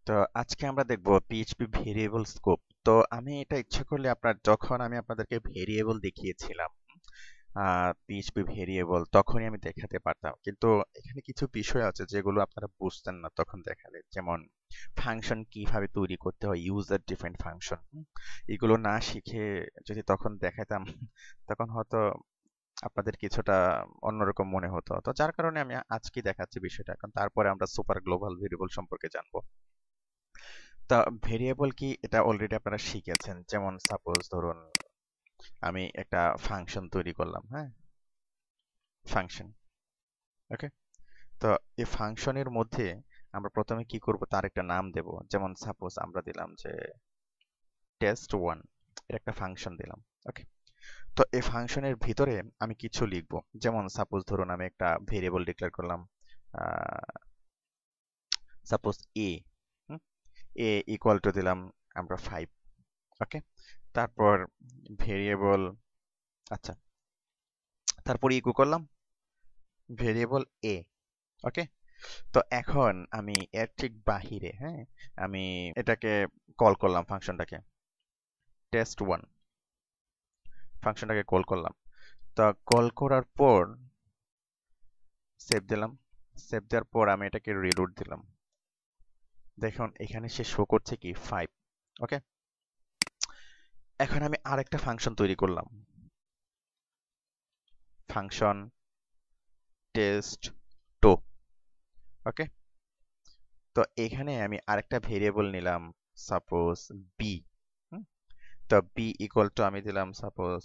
তো আজকে আমরা দেখব পিএইচপি ভেরিয়েবল স্কোপ। তো আমি এটা ইচ্ছা করলে যখন আমি আপনাদেরকে ভেরিয়েবল দেখিয়েছিলাম, পিএইচপি ভেরিয়েবল, তখনই আমি দেখাতে পারতাম, কিন্তু এখানে কিছু বিষয় আছে যেগুলো আপনারা বুঝতেন না তখন দেখালে, যেমন ফাংশন কিভাবে তৈরি করতে হয়, ইউজার ডিফাইন্ড ফাংশন। এগুলো না শিখে যদি তখন দেখাতাম তখন হয়তো আপনাদের কিছুটা অন্যরকম মনে হতো। তো যার কারণে আমি আজকে দেখাচ্ছি বিষয়টা। এখন তারপরে আমরা সুপার গ্লোবাল ভেরিয়েবল সম্পর্কে জানবো। তা ভেরিয়েবল কি এটা অলরেডি আপনারা শিখেছেন। যেমন সাপোজ ধরুন আমি একটা ফাংশন তৈরি করলাম, হ্যাঁ, ফাংশন। ওকে। তো এই ফাংশনের মধ্যে আমরা প্রথমে কি করব, তার একটা নাম দেব। যেমন সাপোজ আমরা দিলাম যে টেস্ট ওয়ান, এর একটা ফাংশন দিলাম। ওকে। তো এই ফাংশনের ভিতরে আমি কিছু লিখব। যেমন সাপোজ ধরুন আমি একটা ভেরিয়েবল ডিক্লেয়ার করলাম, suppose A. A equal to দিলাম আমরা 5। ওকে। তারপর ভেরিয়েবল, আচ্ছা, তারপর ইকো করলাম ভেরিয়েবল এ। ওকে। তো এখন আমি এর ঠিক বাহিরে, হ্যাঁ, আমি এটাকে কল করলাম, ফাংশনটাকে টেস্ট ওয়ান, ফাংশনটাকে কল করলাম। তো কল করার পর সেভ দিলাম। সেভ দেওয়ার পর আমি এটাকে রিলোড দিলাম। দেখুন এখানে সে শো করছে কি 5। ওকে। এখন আমি আরেকটা ফাংশন তৈরি করলাম, ফাংশন টেস্ট টু। ওকে। তো এখানে আমি আরেকটা ভেরিয়েবল নিলাম, সাপোজ বি। তো বি ইকুয়াল টু আমি দিলাম সাপোজ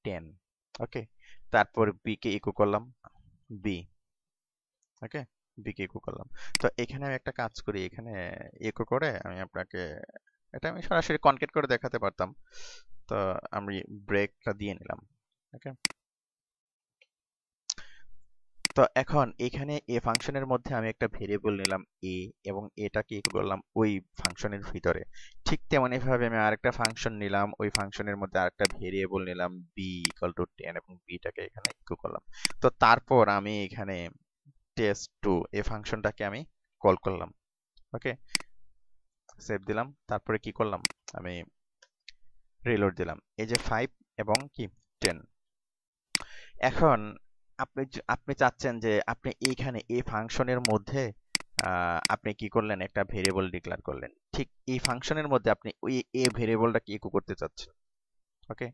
10। ওকে। তারপর বি কে ইকো করলাম বি। ওকে। বি কে ইকো করলাম। তো এখানে আমি একটা কাজ করি, এখানে ইকো করে আমি আপনাকে, এটা আমি সরাসরি কনকেট করে দেখাতে পারতাম। তো আমি ব্রেকটা দিয়ে নিলাম। ওকে। তো এখন এখানে এ ফাংশনের মধ্যে আমি একটা ভেরিয়েবল নিলাম এ, এবং এটাকে ইকো করলাম ওই ফাংশনের ভিতরে। ঠিক তেমনি ভাবে আমি আরেকটা ফাংশন নিলাম, ওই ফাংশনের মধ্যে আরেকটা ভেরিয়েবল নিলাম বি ইকুয়াল টু 10, এবং বিটাকে এখানে ইকো করলাম। তো তারপর আমি এখানে টেস্ট টু এই ফাংশনটাকে আমি কল করলাম। ওকে। সেভ দিলাম। তারপরে কি করলাম, আমি রিলোড দিলাম। এই যে 5 এবং কি 10। এখন আপনি চাচ্ছেন যে আপনি এইখানে এই ফাংশনের মধ্যে আপনি কি করলেন, একটা ভেরিয়েবল ডিক্লেয়ার করলেন। ঠিক এই ফাংশনের মধ্যে আপনি ওই এ ভেরিয়েবলটাকে ইকো করতে চাচ্ছেন। ওকে।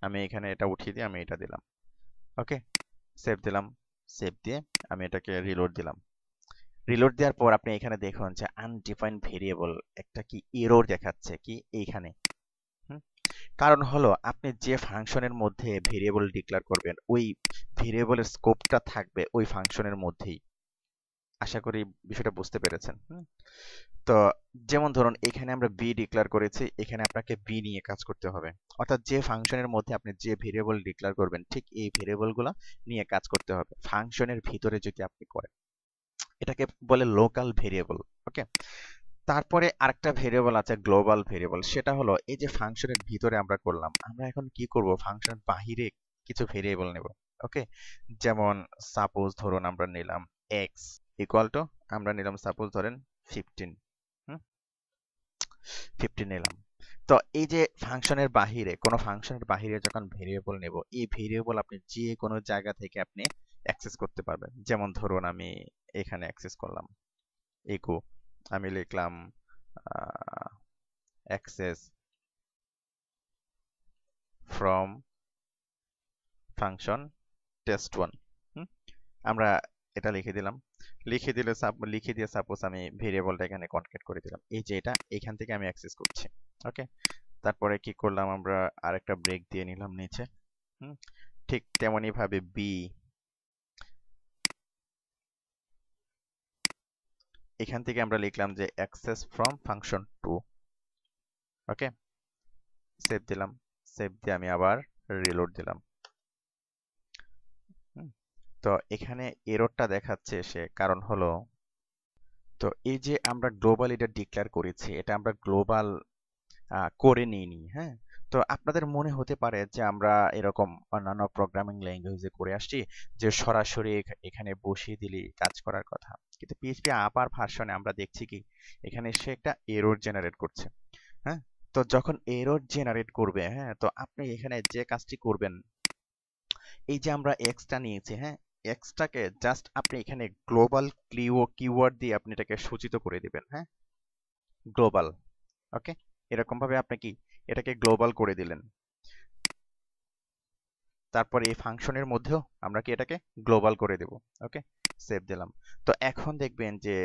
আমি এখানে এটা উঠিয়ে দিয়ে আমি এটা দিলাম। ওকে। সেভ দিলাম। সেভ দিয়ে আমি এটাকে রিলোড দিলাম। রিলোড দেওয়ার পর আপনি এখানে দেখুন যে আনডিফাইন্ড ভেরিয়েবল একটা কি এরর দেখাচ্ছে কি এইখানে। হুম? কারণ হলো আপনি যে ফাংশনের মধ্যে ভেরিয়েবল ডিক্লেয়ার করবেন, ওই ভেরিয়েবলের স্কোপটা থাকবে ওই ফাংশনের মধ্যেই। আশা করি বিষয়টা বুঝতে পেরেছেন। তো যেমন ধরুন এখানে আমরা বি ডিক্লেয়ার করেছি, এখানে আপনাকে বি নিয়ে কাজ করতে হবে। অর্থাৎ যে ফাংশনের মধ্যে আপনি যে ভেরিয়েবল ডিক্লেয়ার করবেন, ঠিক এই ভেরিয়েবলগুলো নিয়ে কাজ করতে হবে ফাংশনের ভিতরে যদি আপনি করেন। এটাকে বলে লোকাল ভেরিয়েবল। ওকে। তারপরে আরেকটা ভেরিয়েবল আছে গ্লোবাল ভেরিয়েবল। সেটা হলো এই যে ফাংশনের ভিতরে আমরা করলাম, আমরা এখন কি করব, ফাংশন বাহিরে কিছু ভেরিয়েবল নেব। ওকে। যেমন সাপোজ ধরুন আমরা নিলাম এক্স ইকুয়াল টু, আমরা নিলাম সাপোজ ধরেন 15। হুম, 15 নিলাম। তো এই যে ফাংশনের বাহিরে, কোনো ফাংশনের বাহিরে যখন ভেরিয়েবল নেব, এই ভেরিয়েবল আপনি যে কোনো জায়গা থেকে আপনি অ্যাক্সেস করতে পারবেন। যেমন ধরুন আমি এখানে অ্যাক্সেস করলাম ইকো, আমি লিখলাম access from function test one. আমরা এটা লিখে দিলাম। লিখে দিয়ে সাপোজ আমি ভেরিয়েবলটা এখানে কনকেট করে দিলাম, এই যে এটা এখান থেকে আমি অ্যাক্সেস করছি। ওকে। তারপরে কি করলাম, আমরা আরেকটা ব্রেক দিয়ে নিলাম নিচে। ঠিক তেমনি ভাবে বি, এখান থেকে আমরা লিখলাম যে access from function two. Okay. Save দিলাম। সেভ দিয়ে আমি আবার রিলোড দিলাম। তো এখানে এররটা দেখাচ্ছে সে, কারণ হলো, তো এই যে আমরা গ্লোবাল এটা ডিক্লেয়ার করেছি, এটা আমরা গ্লোবাল করে নিইনি, হ্যাঁ। তো আপনাদের মনে হতে পারে যে আমরা এরকম অন্যান্য প্রোগ্রামিং ল্যাঙ্গুয়েজে করে আসছি যে সরাসরি এখানে বসিয়ে দিলেই কাজ করার কথা, কিন্তু পিএইচপি আপার ভার্সনে আমরা দেখছি কি এখানে সে একটা এরর জেনারেট করছে। হ্যাঁ, তো যখন এরর জেনারেট করবে, হ্যাঁ, তো আপনি এখানে যে কাজটি করবেন, এই যে আমরা এক্সটা নিয়েছি, হ্যাঁ, এক্সটাকে জাস্ট আপনি এখানে গ্লোবাল কিওয়ার্ড দিয়ে আপনি এটাকে সূচিত করে দিবেন। হ্যাঁ, গ্লোবাল। ওকে, এরকম ভাবে আপনি কি এটাকে গ্লোবাল করে দিলেন। তারপরে এই ফাংশনের মধ্যেও আমরা কি এটাকে গ্লোবাল করে দেব। ওকে, সেভ দিলাম। তো এখন দেখবেন যে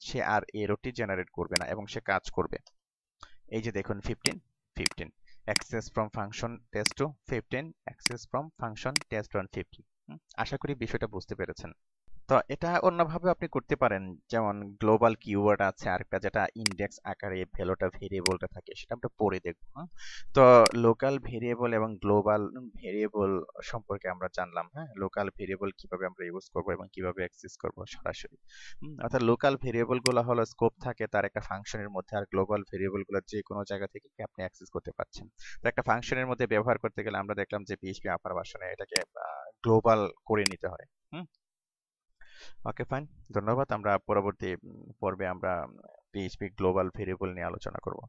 সে আর এররটি জেনারেট করবে না এবং সে কাজ করবে। এই যে দেখুন 15 15 access from function test two 15 access from function test on 15। আশা করি বিষয়টা বুঝতে পেরেছেন। তো এটা অন্যভাবে আপনি করতে পারেন, যেমন গ্লোবাল কিওয়ার্ড আছে আরেকটা, যেটা ইন্ডেক্স আকারে ভ্যালুটা ভেরিয়েবলটা থাকে, সেটা আমরা পরে দেখব। হ্যাঁ, তো লোকাল ভেরিয়েবল এবং গ্লোবাল ভেরিয়েবল সম্পর্কে আমরা জানলাম। হ্যাঁ, লোকাল ভেরিয়েবল কিভাবে আমরা ইউজ করব এবং কিভাবে অ্যাক্সেস করব সরাসরি। অর্থাৎ লোকাল ভেরিয়েবল গুলো হলো স্কোপ থাকে তার একটা ফাংশনের মধ্যে, আর গ্লোবাল ভেরিয়েবল গুলো যে কোনো জায়গা থেকে কি আপনি অ্যাক্সেস করতে পারছেন। তো একটা ফাংশনের মধ্যে ব্যবহার করতে গেলে আমরা দেখলাম যে পিএইচপি আপার ভার্সনে এটাকে গ্লোবাল করে নিতে হয়। হুম, ওকে, ফাইন। ধন্যবাদ। আমরা পরবর্তী পর্বে আমরা পিএইচপি গ্লোবাল ভেরিয়েবল নিয়ে আলোচনা করব।